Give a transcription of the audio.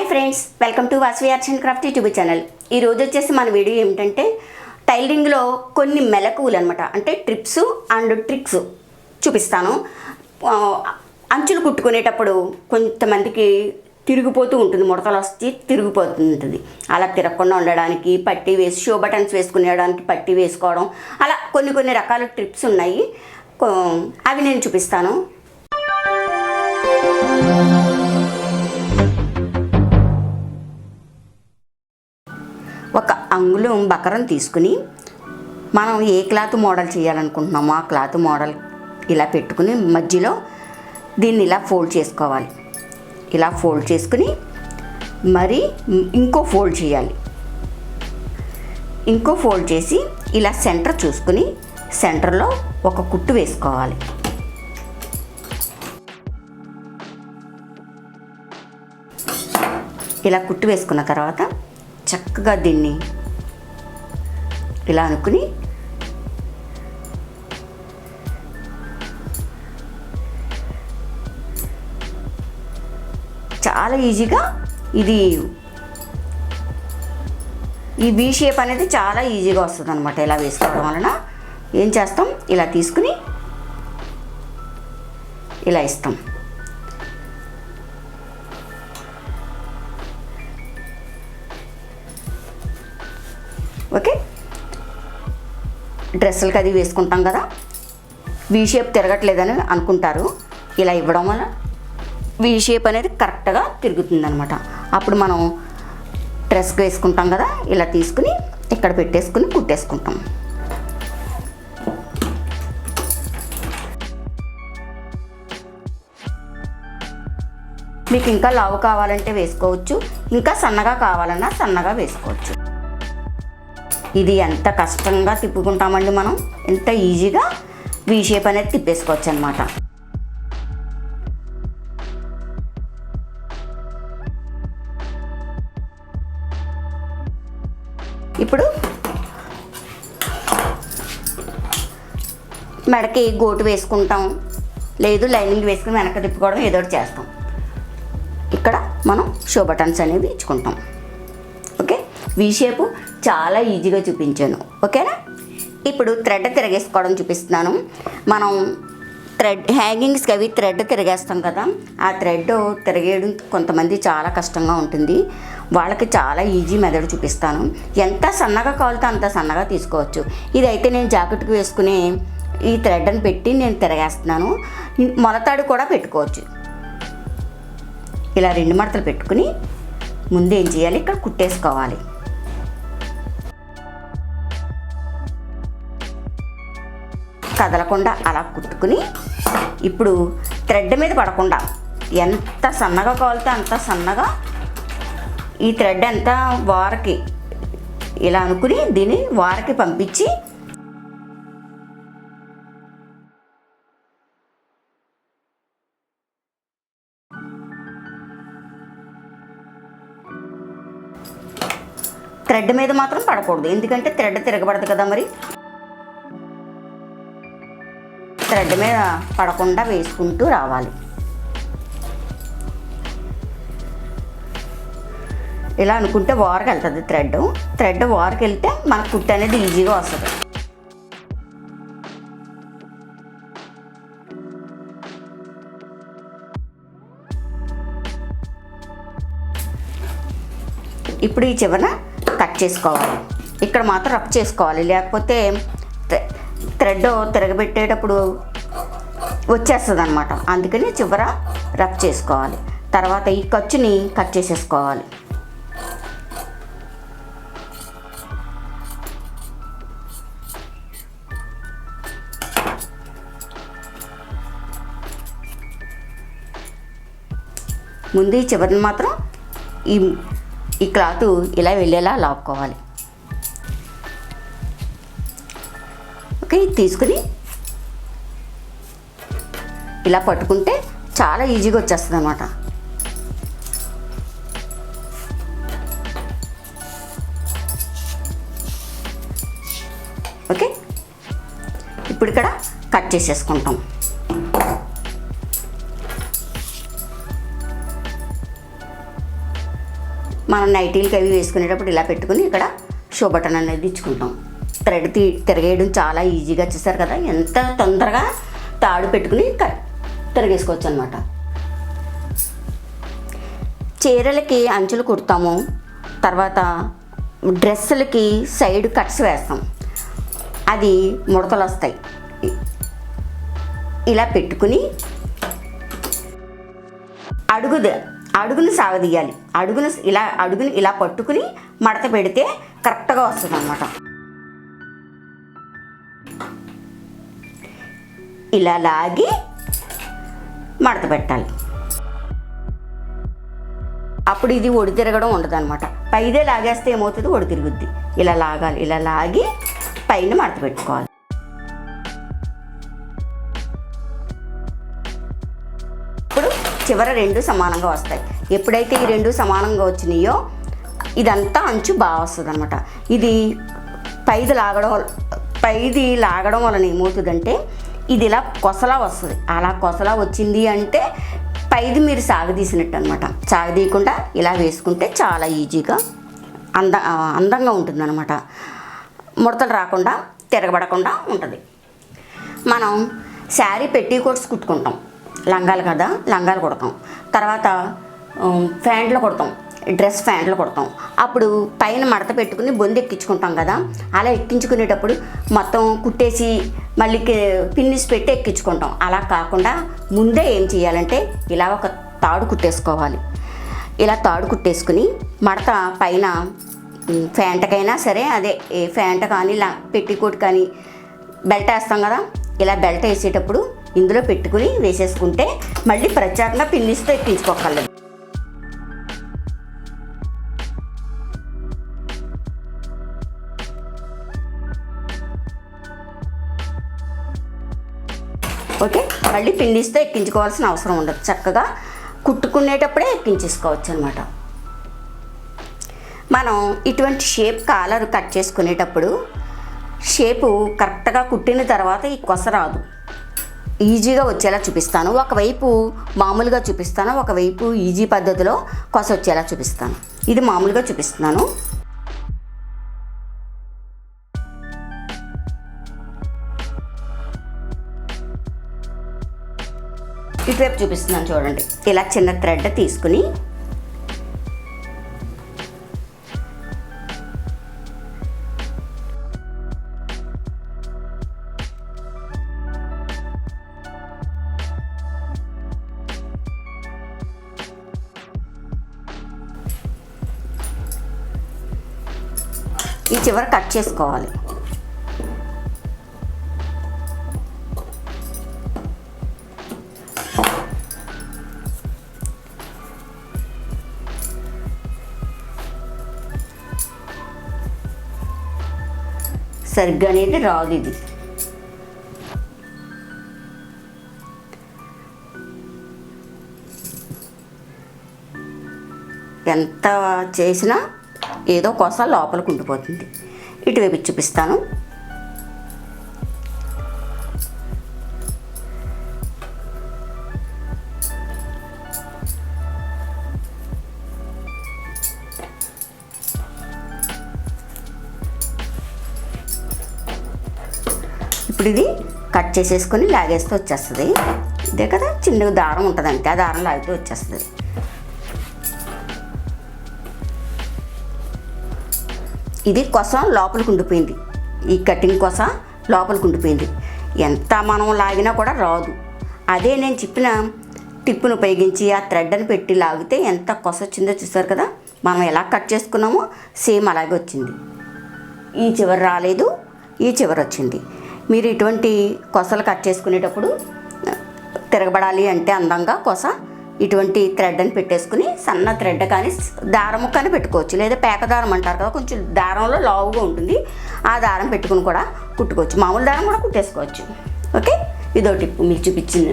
Hi friends, welcome to Vasavi-Arts&Crafts YouTube channel. ఈరోజు వచ్చేసి మన వీడియో ఏమిటంటే టైలరింగ్లో కొన్ని మెలకువలు అనమాట, అంటే ట్రిప్స్ అండ్ ట్రిక్స్ చూపిస్తాను. అంచులు కుట్టుకునేటప్పుడు కొంతమందికి తిరిగిపోతూ ఉంటుంది, ముడతలు వచ్చి తిరిగిపోతుంటుంది. అలా తిరగకుండా ఉండడానికి పట్టీ వేసి షో బటన్స్ వేసుకునేడానికి పట్టీ వేసుకోవడం, అలా కొన్ని రకాల ట్రిప్స్ ఉన్నాయి. అవి నేను చూపిస్తాను. ఒక అంగుళం బకరం తీసుకుని మనం ఏ క్లాత్ మోడల్ చేయాలనుకుంటున్నామో ఆ క్లాత్ మోడల్ ఇలా పెట్టుకుని మధ్యలో దీన్ని ఇలా ఫోల్డ్ చేసుకోవాలి. ఇలా ఫోల్డ్ చేసుకుని మరి ఇంకో ఫోల్డ్ చేయాలి. ఇంకో ఫోల్డ్ చేసి ఇలా సెంటర్ చూసుకుని సెంటర్లో ఒక కుట్టు వేసుకోవాలి. ఇలా కుట్టు వేసుకున్న తర్వాత చక్కగా దీన్ని ఇలా అనుకుని చాలా ఈజీగా ఇది ఈ వీ షేప్ అనేది చాలా ఈజీగా వస్తుంది అనమాట. ఇలా వేసుకోవడం వలన ఏం చేస్తాం, ఇలా తీసుకుని ఇలా ఇస్తాం. ఓకే, డ్రెస్సులకి అది వేసుకుంటాం కదా, వీ షేప్ తిరగట్లేదని అనుకుంటారు. ఇలా ఇవ్వడం వల్ల వీ షేప్ అనేది కరెక్ట్గా తిరుగుతుంది అనమాట. అప్పుడు మనం డ్రెస్కి వేసుకుంటాం కదా, ఇలా తీసుకుని ఇక్కడ పెట్టేసుకుని కుట్టేసుకుంటాం. మీకు ఇంకా లావు కావాలంటే వేసుకోవచ్చు, ఇంకా సన్నగా కావాలన్నా సన్నగా వేసుకోవచ్చు. ఇది ఎంత కష్టంగా తిప్పుకుంటామండి మనం, ఎంత ఈజీగా వీ షేప్ అనేది తిప్పేసుకోవచ్చు అనమాట. ఇప్పుడు మెడకి గోటు వేసుకుంటాం, లేదు లైనింగ్ వేసుకుని వెనక్కి తిప్పుకోవడం ఏదో ఒకటి చేస్తాం. ఇక్కడ మనం షో బటన్స్ అనేవి ఇచ్చుకుంటాం. ఓకే, వీ షేపు చాలా ఈజీగా చూపించాను. ఓకేనా, ఇప్పుడు థ్రెడ్ తిరగేసుకోవడం చూపిస్తున్నాను. మనం థ్రెడ్ హ్యాంగింగ్స్కి అవి థ్రెడ్ తిరిగేస్తాం కదా, ఆ థ్రెడ్ తిరిగేయడం కొంతమంది చాలా కష్టంగా ఉంటుంది. వాళ్ళకి చాలా ఈజీ మెథడ్ చూపిస్తాను. ఎంత సన్నగా కావాలితే అంత సన్నగా తీసుకోవచ్చు. ఇదైతే నేను జాకెట్కి వేసుకునే ఈ థ్రెడ్ని పెట్టి నేను తిరగేస్తున్నాను. మొలతాడు కూడా పెట్టుకోవచ్చు. ఇలా 2 మడతలు పెట్టుకుని ముందు ఏం చేయాలి, ఇక్కడ కుట్టేసుకోవాలి. కదలకుండా అలా కుట్టుకుని ఇప్పుడు థ్రెడ్ మీద పడకుండా ఎంత సన్నగా కావాలితే అంత సన్నగా ఈ థ్రెడ్ ఎంత వారకి ఇలా అనుకుని దీన్ని వారకి పంపించి థ్రెడ్ మీద మాత్రం పడకూడదు, ఎందుకంటే థ్రెడ్ తిరగబడదు కదా. మరి థ్రెడ్ మీద పడకుండా వేసుకుంటూ రావాలి. ఇలా అనుకుంటే వారికి వెళ్తుంది థ్రెడ్ వారికి వెళ్తే మనకు కుట్టు అనేది ఈజీగా వస్తుంది. ఇప్పుడు ఈ చివరన కట్ చేసుకోవాలి. ఇక్కడ మాత్రం రఫ్ చేసుకోవాలి, లేకపోతే థ్రెడ్ తిరగబెట్టేటప్పుడు వచ్చేస్తుంది అనమాట. అందుకని చివర రఫ్ చేసుకోవాలి. తర్వాత ఈ ఖర్చుని కట్ చేసేసుకోవాలి. ముందు ఈ చివరిని మాత్రం ఈ క్లాత్ ఇలా వెళ్ళేలా లాక్కోవాలి. ఓకే, తీసుకుని ఇలా పట్టుకుంటే చాలా ఈజీగా వచ్చేస్తుంది అన్నమాట. ఓకే, ఇప్పుడు ఇక్కడ కట్ చేసేసుకుంటాం. మనం నైటీలకి అవి వేసుకునేటప్పుడు ఇలా పెట్టుకుని ఇక్కడ షో బటన్ అనేది ఇచ్చుకుంటాం. థ్రెడ్ తిరగేయడం చాలా ఈజీగా, చూసారు కదా ఎంత తొందరగా తాడు పెట్టుకుని తిరగేసుకోవచ్చు అనమాట. చీరలకి అంచులు కుడతాము, తర్వాత డ్రెస్సులకి సైడ్ కట్స్ వేస్తాం, అది ముడతలు వస్తాయి. ఇలా పెట్టుకుని అడుగుని సాగదీయాలి. అడుగుని ఇలా పట్టుకుని మడత పెడితే కరెక్ట్గా వస్తుంది అన్నమాట. ఇలా లాగి మడత పెట్టాలి. అప్పుడు ఇది ఒడి తిరగడం ఉండదు అనమాట. పైదే లాగేస్తే ఏమవుతుంది, ఒడి తిరుగుద్ది. ఇలా లాగాలి, ఇలా లాగి పైన మడత పెట్టుకోవాలి. ఇప్పుడు చివర 2 సమానంగా వస్తాయి. ఎప్పుడైతే ఈ 2 సమానంగా వచ్చినాయో ఇదంతా అంచు బాగా వస్తుంది అనమాట. ఇది పైది లాగడం వలన ఏమవుతుందంటే ఇది ఇలా కొసలా వస్తుంది. అలా కొసలా వచ్చింది అంటే పైది మీరు సాగదీసినట్టు అనమాట. సాగదీయకుండా ఇలా వేసుకుంటే చాలా ఈజీగా అందంగా ఉంటుంది అనమాట. ముడతలు రాకుండా తిరగబడకుండా ఉంటుంది. మనం శారీ పెట్టికోట్స్ కుట్టుకుంటాం, లంగాలు కదా, లంగాలు కుడతాం. తర్వాత ప్యాంట్లు కుడతాం, డ్రెస్ ప్యాంట్లు కుడతాం. అప్పుడు పైన మడత పెట్టుకుని బొందు ఎక్కించుకుంటాం కదా, అలా ఎక్కించుకునేటప్పుడు మొత్తం కుట్టేసి మళ్ళీ పిన్నిస్ పెట్టి ఎక్కించుకుంటాం. అలా కాకుండా ముందే ఏం చేయాలంటే ఇలా ఒక తాడు కుట్టేసుకోవాలి. ఇలా తాడు కుట్టేసుకుని మడత పైన ఫ్యాంట్కైనా సరే, అదే ఫ్యాంట్ కానీ పెట్టికోట్ కానీ బెల్ట్ వేస్తాం కదా, ఇలా బెల్ట్ వేసేటప్పుడు ఇందులో పెట్టుకుని వేసేసుకుంటే మళ్ళీ ప్రత్యేకంగా పిన్నిస్తో ఎక్కించుకోగలదు. ఓకే, మళ్ళీ పిన్నిస్తో ఎక్కించుకోవాల్సిన అవసరం ఉండదు. చక్కగా కుట్టుకునేటప్పుడే ఎక్కించేసుకోవచ్చు అనమాట. మనం ఇటువంటి షేప్ కాలర్ కట్ చేసుకునేటప్పుడు షేపు కరెక్ట్గా కుట్టిన తర్వాత ఈ కొస రాదు. ఈజీగా వచ్చేలా చూపిస్తాను. ఒకవైపు మామూలుగా చూపిస్తాను, ఒకవైపు ఈజీ పద్ధతిలో కొస వచ్చేలా చూపిస్తాను. ఇది మామూలుగా చూపిస్తున్నాను. ఇటువైపు చూపిస్తున్నాను చూడండి. ఇలా చిన్న థ్రెడ్ తీసుకుని ఈ చివర కట్ చేసుకోవాలి. సరిగ్గా అనేది రాదు ఇది. ఎంత చేసినా ఏదో కొస లోపలికి ఉండిపోతుంది. ఇటువైపు చూపిస్తాను. ఇప్పుడు ఇది కట్ చేసేసుకొని లాగేస్తే వచ్చేస్తుంది. ఇదే కదా, చిన్న దారం ఉంటుంది అంతే, ఆ దారం లాగితే వచ్చేస్తుంది. ఇది కొస లోపలికి ఉండిపోయింది. ఈ కటింగ్ కొస లోపలికి ఉండిపోయింది. ఎంత మనం లాగినా కూడా రాదు. అదే నేను చెప్పిన టిప్పును ఉపయోగించి ఆ థ్రెడ్ని పెట్టి లాగితే ఎంత కొస వచ్చిందో చూసారు కదా. మనం ఎలా కట్ చేసుకున్నామో సేమ్ అలాగే వచ్చింది. ఈ చివరి రాలేదు, ఈ చివరి వచ్చింది. మీరు ఇటువంటి కొసలు కట్ చేసుకునేటప్పుడు తిరగబడాలి అంటే అందంగా కొస ఇటువంటి థ్రెడ్ అని పెట్టేసుకుని సన్న థ్రెడ్ కానీ దారం కానీ పెట్టుకోవచ్చు. లేదా పేక దారం అంటారు కదా, కొంచెం దారంలో లావుగా ఉంటుంది, ఆ దారం పెట్టుకుని కూడా కుట్టుకోవచ్చు. మామూలు దారం కూడా కుట్టేసుకోవచ్చు. ఓకే, ఇదో టిప్పు మీకు చూపించింది.